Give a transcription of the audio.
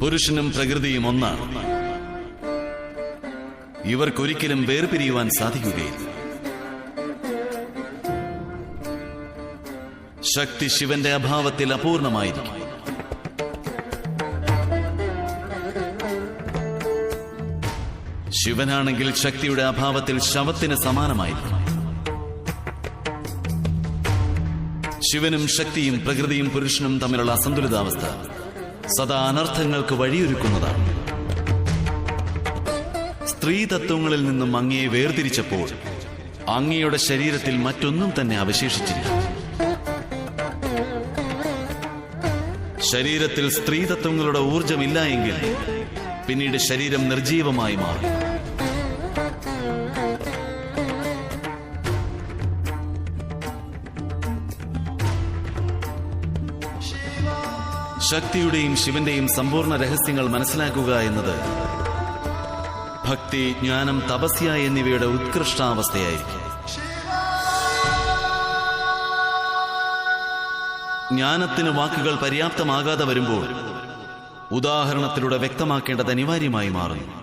പുരുഷനും പ്രകൃതിയും ഒന്നാണ്. ഇവർക്കൊരിക്കലും വേർപിരിയുവാൻ സാധിക്കുകയില്ല. ശക്തി ശിവന്റെ അഭാവത്തിൽ അപൂർണമായിരിക്കും. ശിവനാണെങ്കിൽ ശക്തിയുടെ അഭാവത്തിൽ ശവത്തിന് സമാനമായിരിക്കും. ശിവനും ശക്തിയും പ്രകൃതിയും പുരുഷനും തമ്മിലുള്ള അസന്തുലിതാവസ്ഥ സദാ അനർത്ഥങ്ങൾക്ക് വഴിയൊരുക്കുന്നതാണ്. സ്ത്രീതത്വങ്ങളിൽ നിന്നും അങ്ങയെ വേർതിരിച്ചപ്പോൾ അങ്ങയുടെ ശരീരത്തിൽ മറ്റൊന്നും തന്നെ അവശേഷിച്ചില്ല. ശരീരത്തിൽ സ്ത്രീതത്വങ്ങളുടെ ഊർജമില്ല എങ്കിൽ പിന്നീട് ശരീരം നിർജീവമായി മാറും. ശക്തിയുടെയും ശിവന്റെയും സമ്പൂർണ്ണ രഹസ്യങ്ങൾ മനസ്സിലാക്കുക എന്നത് ഭക്തി, ജ്ഞാനം, തപസ്യ എന്നിവയുടെ ഉത്കൃഷ്ടാവസ്ഥയായിരിക്കും. ജ്ഞാനത്തിന് വാക്കുകൾ പര്യാപ്തമാകാതെ വരുമ്പോൾ ഉദാഹരണത്തിലൂടെ വ്യക്തമാക്കേണ്ടത് അനിവാര്യമായി മാറുന്നു.